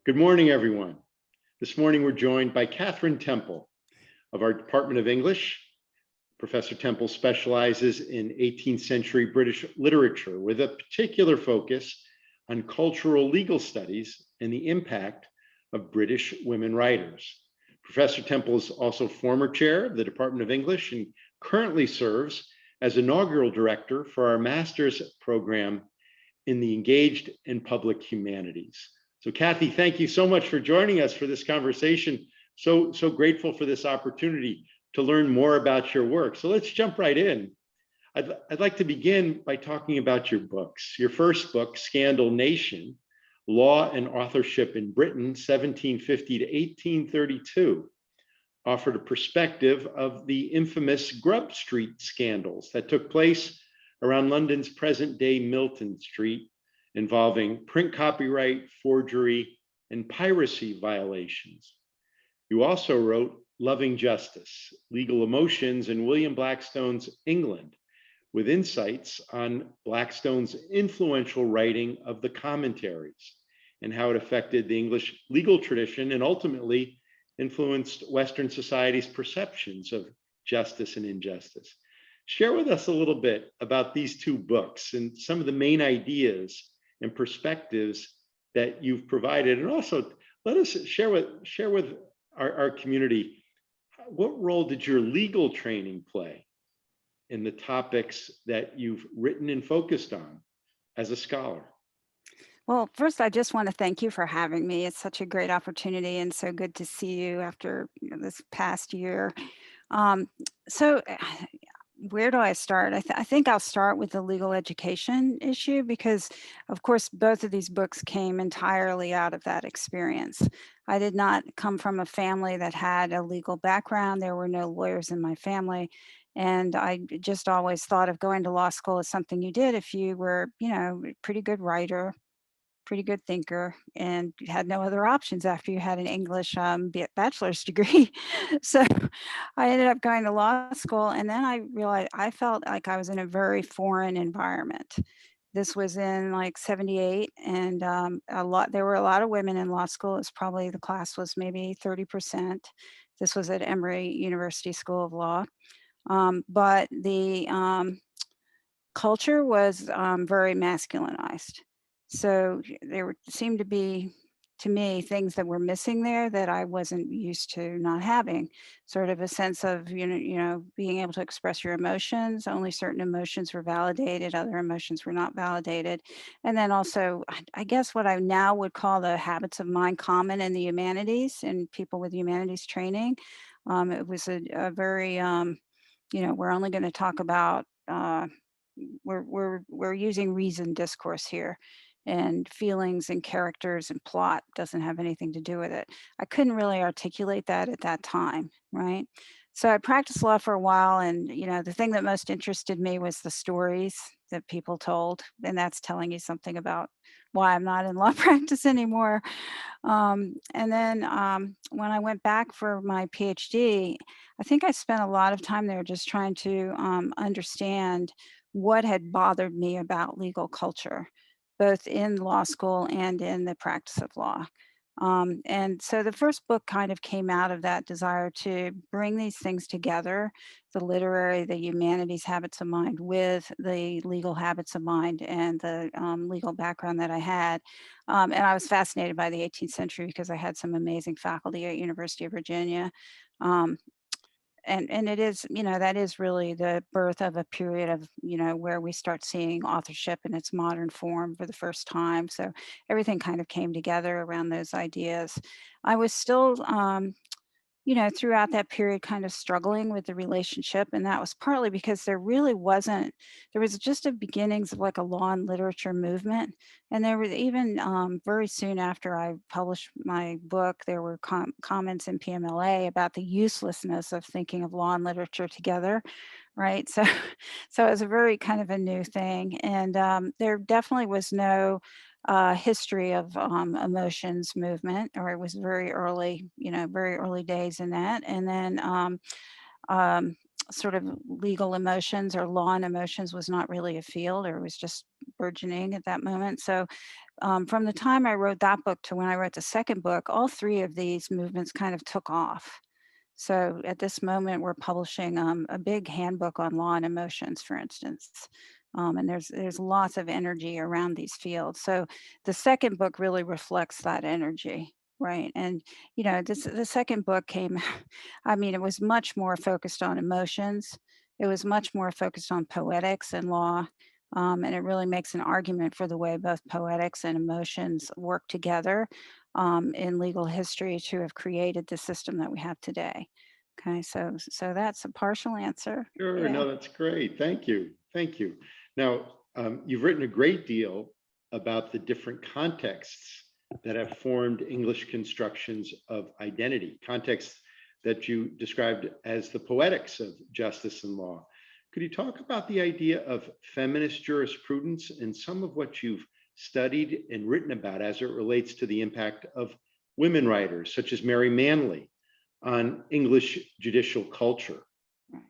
Good morning, everyone. This morning, we're joined by Kathryn Temple of our Department of English. Professor Temple specializes in 18th century British literature with a particular focus on cultural legal studies and the impact of British women writers. Professor Temple is also former chair of the Department of English and currently serves as inaugural director for our master's program in the Engaged and Public Humanities. So Kathy, thank you so much for joining us for this conversation. So grateful for this opportunity to learn more about your work. So let's jump right in. I'd like to begin by talking about your books. Your first book, Scandal Nation, Law and Authorship in Britain, 1750 to 1832, offered a perspective of the infamous Grub Street scandals that took place around London's present-day Milton Street, involving print copyright, forgery, and piracy violations. You also wrote Loving Justice, Legal Emotions in William Blackstone's England, with insights on Blackstone's influential writing of the commentaries and how it affected the English legal tradition and ultimately influenced Western society's perceptions of justice and injustice. Share with us a little bit about these two books and some of the main ideas and perspectives that you've provided. And also let us share with our community, what role did your legal training play in the topics that you've written and focused on as a scholar? Well, first, I just want to thank you for having me. It's such a great opportunity and so good to see you after this past year. Um, so, where do I start? I think I'll start with the legal education issue because, of course, both of these books came entirely out of that experience. I did not come from a family that had a legal background. There were no lawyers in my family. And I just always thought of going to law school as something you did if you were, a pretty good writer, pretty good thinker, and you had no other options after you had an English bachelor's degree. So I ended up going to law school, and then I realized I felt like I was in a very foreign environment. This was in like 78, and there were a lot of women in law school. It's probably the class was maybe 30%. This was at Emory University School of Law. But the culture was very masculinized. So there seemed to be, to me, things that were missing there that I wasn't used to not having. Sort of a sense of, being able to express your emotions. Only certain emotions were validated, other emotions were not validated. And then also, I guess what I now would call the habits of mind common in the humanities and people with humanities training. It was a very, we're only going to talk about we're using reasoned discourse here, and feelings and characters and plot doesn't have anything to do with it. I couldn't really articulate that at that time, right? So I practiced law for a while, and the thing that most interested me was the stories that people told, and that's telling you something about why I'm not in law practice anymore. And then when I went back for my PhD, I think I spent a lot of time there just trying to understand what had bothered me about legal culture, both in law school and in the practice of law. And so the first book kind of came out of that desire to bring these things together, the literary, the humanities habits of mind with the legal habits of mind and the legal background that I had. And I was fascinated by the 18th century because I had some amazing faculty at University of Virginia. Um, and it is, that is really the birth of a period of, where we start seeing authorship in its modern form for the first time. So everything kind of came together around those ideas. I was still throughout that period kind of struggling with the relationship. And that was partly because there was just a beginnings of like a law and literature movement. And there was even very soon after I published my book, there were comments in PMLA about the uselessness of thinking of law and literature together. Right. So, so it was a very kind of a new thing. And there definitely was no history of emotions movement, or it was very early, very early days in that. And then um, sort of legal emotions or law and emotions was not really a field, or it was just burgeoning at that moment. So from the time I wrote that book to when I wrote the second book, all three of these movements kind of took off. So at this moment, we're publishing a big handbook on law and emotions, for instance. And there's lots of energy around these fields. So the second book really reflects that energy, right? And the second book came, I mean, it was much more focused on emotions. It was much more focused on poetics and law. And it really makes an argument for the way both poetics and emotions work together in legal history to have created the system that we have today. Okay, so that's a partial answer. Sure, Yeah. no, that's great. Thank you. Thank you. Now, you've written a great deal about the different contexts that have formed English constructions of identity, contexts that you described as the poetics of justice and law. Could you talk about the idea of feminist jurisprudence and some of what you've studied and written about as it relates to the impact of women writers, such as Mary Manley, on English judicial culture? Right.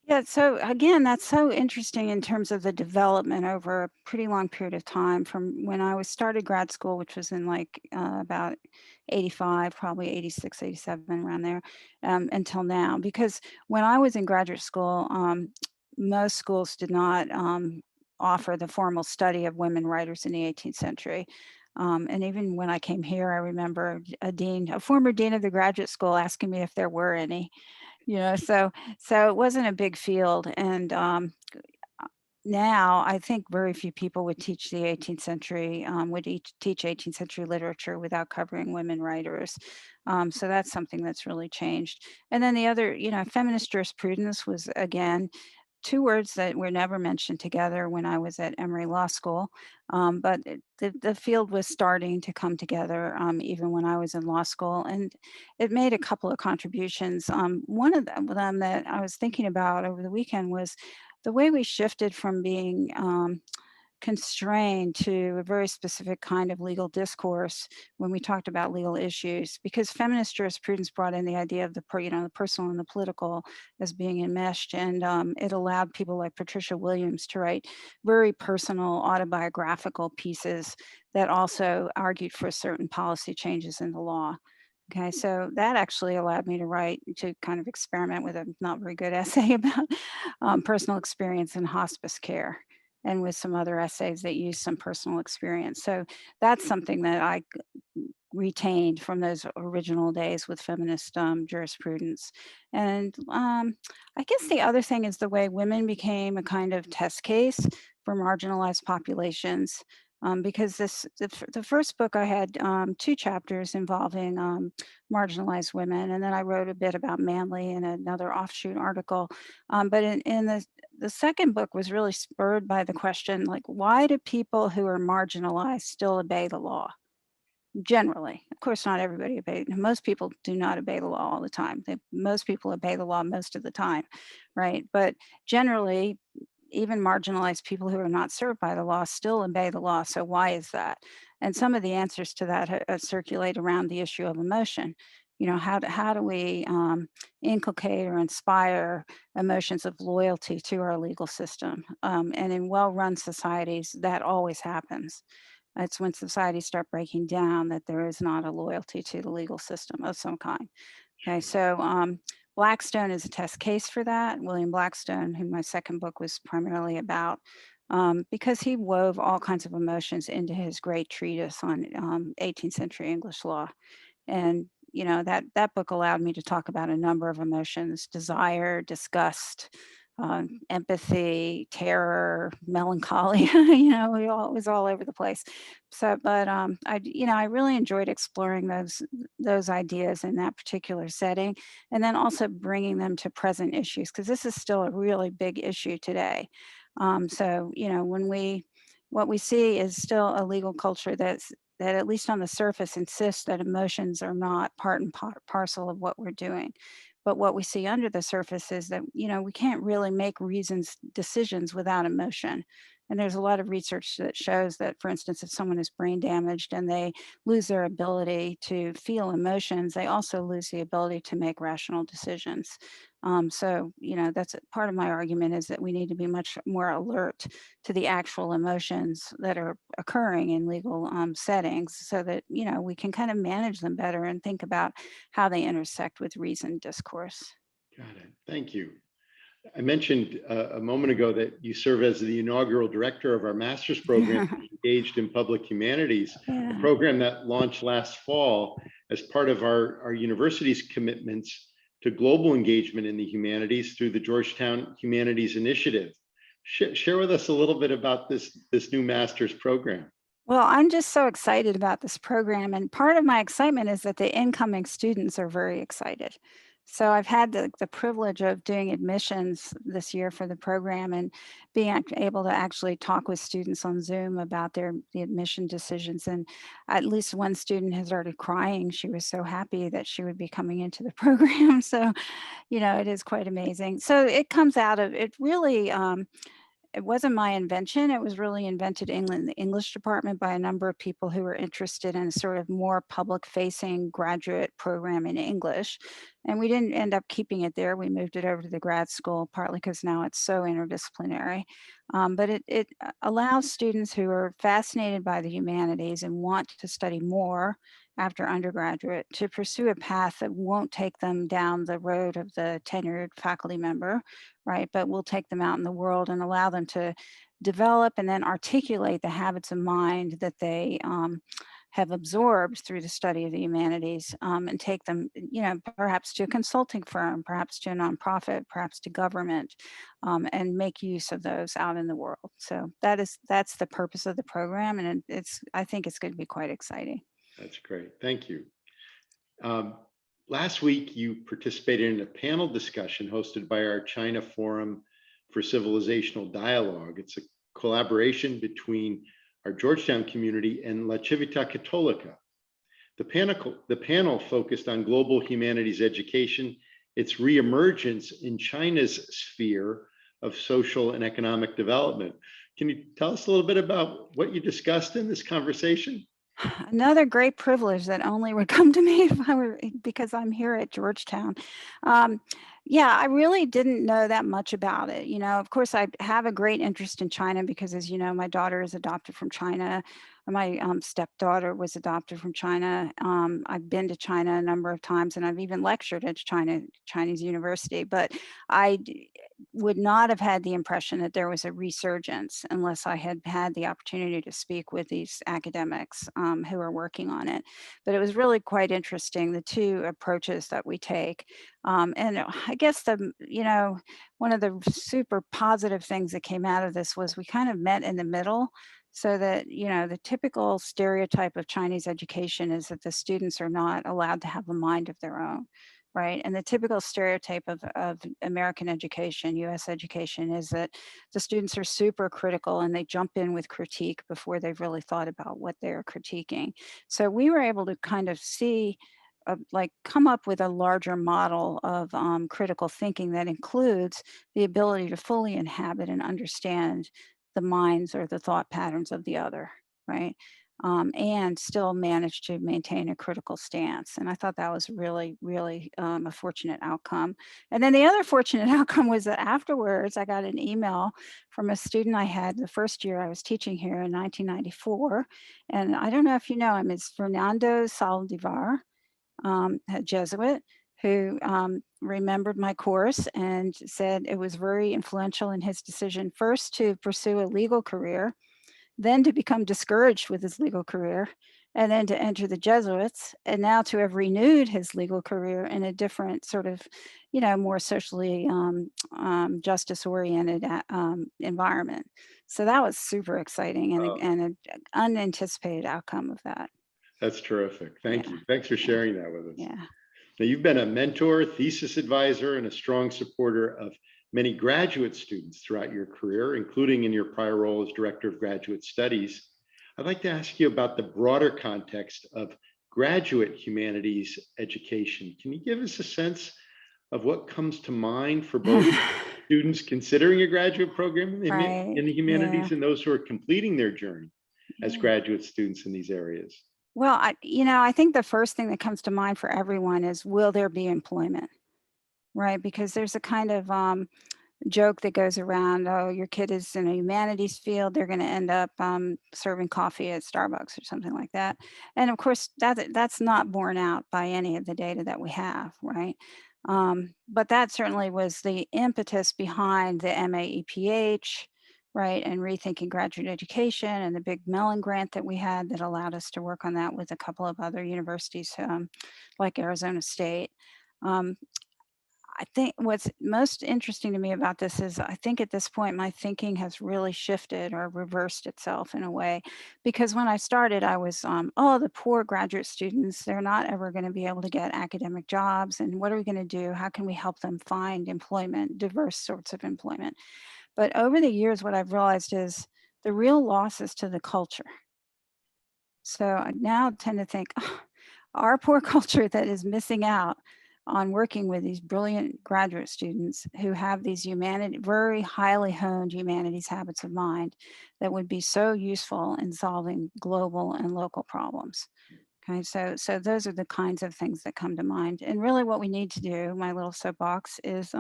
Yeah, so again, that's so interesting in terms of the development over a pretty long period of time from when I was started grad school, which was in like about 85, probably 86, 87, around there, until now. Because when I was in graduate school, most schools did not offer the formal study of women writers in the 18th century. And even when I came here, I remember a former dean of the graduate school asking me if there were any. So it wasn't a big field, and now I think very few people would teach the 18th century, teach 18th century literature without covering women writers. So that's something that's really changed. And then the other, feminist jurisprudence was, again, two words that were never mentioned together when I was at Emory Law School. But the field was starting to come together even when I was in law school. And it made a couple of contributions. One of them that I was thinking about over the weekend was the way we shifted from being constrained to a very specific kind of legal discourse when we talked about legal issues, because feminist jurisprudence brought in the idea of the personal and the political as being enmeshed, and it allowed people like Patricia Williams to write very personal autobiographical pieces that also argued for certain policy changes in the law. Okay, so that actually allowed me to kind of experiment with a not very good essay about personal experience in hospice care, and with some other essays that use some personal experience. So that's something that I retained from those original days with feminist jurisprudence. And I guess the other thing is the way women became a kind of test case for marginalized populations. Because the first book I had two chapters involving marginalized women, and then I wrote a bit about Manly in another offshoot article. But in the second book was really spurred by the question, like, why do people who are marginalized still obey the law? Generally, of course, not everybody obey. Most people do not obey the law all the time. Most people obey the law most of the time, right? But generally, even marginalized people who are not served by the law still obey the law. So why is that? And some of the answers to that circulate around the issue of emotion. How do we inculcate or inspire emotions of loyalty to our legal system? And in well-run societies, that always happens. It's when societies start breaking down that there is not a loyalty to the legal system of some kind. Okay, so Blackstone is a test case for that. William Blackstone, who my second book was primarily about, because he wove all kinds of emotions into his great treatise on 18th century English law. And that book allowed me to talk about a number of emotions: desire, disgust, empathy, terror, melancholy. It was all over the place. So, but I really enjoyed exploring those ideas in that particular setting, and then also bringing them to present issues, because this is still a really big issue today. So, what we see is still a legal culture that, at least on the surface, insists that emotions are not part and parcel of what we're doing. But what we see under the surface is that, we can't really make decisions without emotion. And there's a lot of research that shows that, for instance, if someone is brain damaged and they lose their ability to feel emotions, they also lose the ability to make rational decisions. So, that's part of my argument, is that we need to be much more alert to the actual emotions that are occurring in legal settings, so that, we can kind of manage them better and think about how they intersect with reasoned discourse. Got it. Thank you. I mentioned a moment ago that you serve as the inaugural director of our master's program, Engaged in Public Humanities, a Yeah. program that launched last fall as part of our university's commitments to global engagement in the humanities through the Georgetown Humanities Initiative. Share with us a little bit about this new master's program. Well, I'm just so excited about this program, and part of my excitement is that the incoming students are very excited. So I've had the privilege of doing admissions this year for the program, and being able to actually talk with students on Zoom about the admission decisions. And at least one student has started crying. She was so happy that she would be coming into the program. So, it is quite amazing. So it comes out of it really. It wasn't my invention. It was really invented in the English department by a number of people who were interested in sort of more public-facing graduate program in English. And we didn't end up keeping it there. We moved it over to the grad school, partly because now it's so interdisciplinary. But it allows students who are fascinated by the humanities and want to study more after undergraduate to pursue a path that won't take them down the road of the tenured faculty member, right? But we'll take them out in the world and allow them to develop and then articulate the habits of mind that they have absorbed through the study of the humanities, and take them, perhaps to a consulting firm, perhaps to a nonprofit, perhaps to government, and make use of those out in the world. So that's the purpose of the program, and I think it's going to be quite exciting. That's great. Thank you. Last week, you participated in a panel discussion hosted by our China Forum for Civilizational Dialogue. It's a collaboration between our Georgetown community and La Civita Cattolica. The panel focused on global humanities education, its reemergence in China's sphere of social and economic development. Can you tell us a little bit about what you discussed in this conversation? Another great privilege that only would come to me if I were because I'm here at Georgetown. Yeah, I really didn't know that much about it. Of course, I have a great interest in China because, as you know, my daughter is adopted from China. My stepdaughter was adopted from China. I've been to China a number of times, and I've even lectured at Chinese university. But I would not have had the impression that there was a resurgence unless I had had the opportunity to speak with these academics who are working on it. But it was really quite interesting, the two approaches that we take. And I guess one of the super positive things that came out of this was we kind of met in the middle, so that, the typical stereotype of Chinese education is that the students are not allowed to have a mind of their own. Right. And the typical stereotype of American education, US education, is that the students are super critical and they jump in with critique before they've really thought about what they're critiquing. So we were able to kind of see, come up with a larger model of critical thinking that includes the ability to fully inhabit and understand the minds or the thought patterns of the other. Right. And still manage to maintain a critical stance. And I thought that was really, really a fortunate outcome. And then the other fortunate outcome was that afterwards, I got an email from a student I had the first year I was teaching here in 1994. And I don't know if you know him, it's Fernando Saldivar, a Jesuit, who remembered my course and said it was very influential in his decision, first to pursue a legal career, then to become discouraged with his legal career, and then to enter the Jesuits, and now to have renewed his legal career in a different sort of, more socially justice-oriented environment. So that was super exciting and an unanticipated outcome of that. That's terrific. Thank Yeah. you. Thanks for sharing that with us. Yeah. Now, you've been a mentor, thesis advisor, and a strong supporter of many graduate students throughout your career, including in your prior role as Director of Graduate Studies. I'd like to ask you about the broader context of graduate humanities education. Can you give us a sense of what comes to mind for both students considering a graduate program Right. in the Yeah. humanities and those who are completing their journey as Yeah. graduate students in these areas? Well, I think the first thing that comes to mind for everyone is, will there be employment? Right? Because there's a kind of joke that goes around, oh, your kid is in a humanities field, they're going to end up serving coffee at Starbucks or something like that. And of course, that's not borne out by any of the data that we have, right? But that certainly was the impetus behind the MAEPH, right, and rethinking graduate education, and the big Mellon grant that we had that allowed us to work on that with a couple of other universities, like Arizona State. Um, I think what's most interesting to me about this is, I think at this point my thinking has really shifted or reversed itself in a way, because when I started, I was, oh, the poor graduate students, they're not ever going to be able to get academic jobs. And what are we going to do? How can we help them find employment, diverse sorts of employment? But over the years, what I've realized is the real loss is to the culture. So I now tend to think, "Oh, our poor culture that is missing out on working with these brilliant graduate students who have these very highly honed humanities habits of mind that would be so useful in solving global and local problems." Okay, so those are the kinds of things that come to mind. And really what we need to do, my little soapbox, is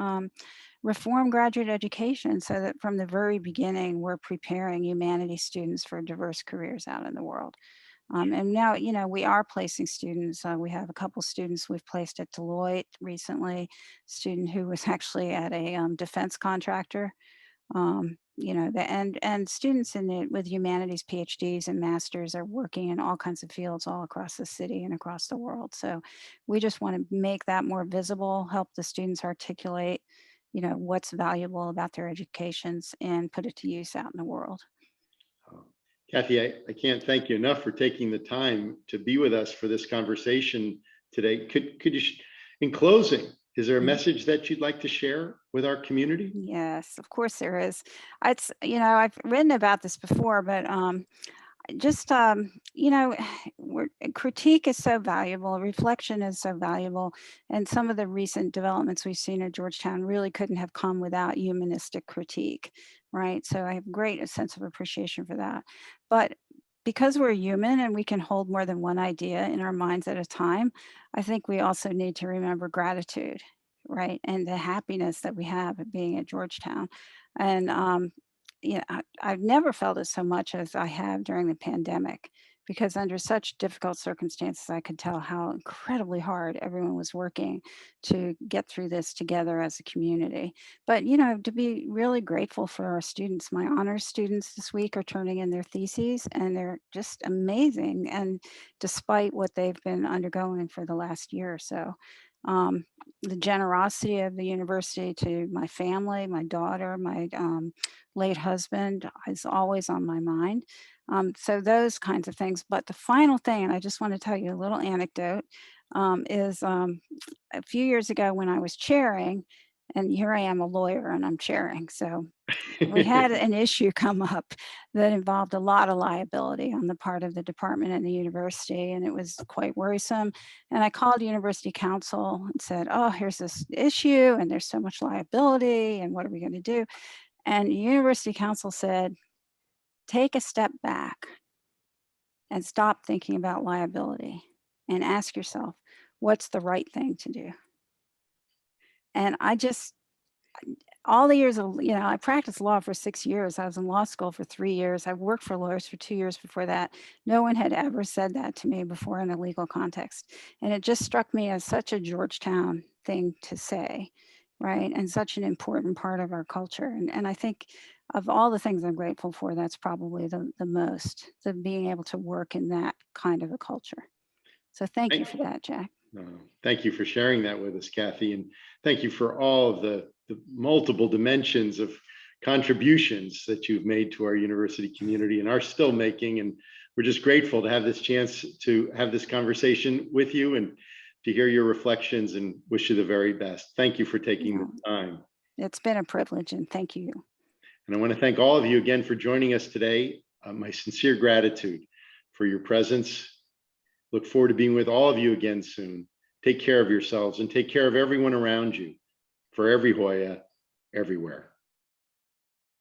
reform graduate education so that from the very beginning, we're preparing humanities students for diverse careers out in the world. And now, we are placing students. We have a couple students we've placed at Deloitte recently, student who was actually at a defense contractor. And students with humanities PhDs and masters are working in all kinds of fields all across the city and across the world. So we just want to make that more visible, help the students articulate, what's valuable about their educations, and put it to use out in the world. Kathy, I can't thank you enough for taking the time to be with us for this conversation today. Could you, in closing, is there a message that you'd like to share with our community? Yes, of course there is. I've written about this before, but just critique is so valuable, reflection is so valuable, and some of the recent developments we've seen at Georgetown really couldn't have come without humanistic critique, right? So I have a sense of appreciation for that. But because we're human and we can hold more than one idea in our minds at a time, I think we also need to remember gratitude, right, and the happiness that we have at being at Georgetown. And I've never felt it so much as I have during the pandemic, because under such difficult circumstances, I could tell how incredibly hard everyone was working to get through this together as a community. But, to be really grateful for our students. My honors students this week are turning in their theses, and they're just amazing. And despite what they've been undergoing for the last year or so, um, the generosity of the university to my family, my daughter, my late husband is always on my mind. So those kinds of things. But the final thing, and I just want to tell you a little anecdote, is a few years ago when I was chairing, and here I am, a lawyer, and I'm chairing. So we had an issue come up that involved a lot of liability on the part of the department and the university, and it was quite worrisome. And I called university counsel and said, oh, here's this issue, and there's so much liability, and what are we going to do? And university counsel said, take a step back and stop thinking about liability and ask yourself, what's the right thing to do? And all the years of, I practiced law for 6 years. I was in law school for 3 years. I've worked for lawyers for 2 years before that. No one had ever said that to me before in a legal context. And it just struck me as such a Georgetown thing to say, right? And such an important part of our culture. And I think of all the things I'm grateful for, that's probably the most, the being able to work in that kind of a culture. So thank you for that, Jack. Thank you for sharing that with us, Kathy. And thank you for all of the multiple dimensions of contributions that you've made to our university community and are still making. And we're just grateful to have this chance to have this conversation with you and to hear your reflections, and wish you the very best. Thank you for taking the time. It's been a privilege, and thank you. And I want to thank all of you again for joining us today. My sincere gratitude for your presence. Look forward to being with all of you again soon. Take care of yourselves and take care of everyone around you. For every Hoya, everywhere.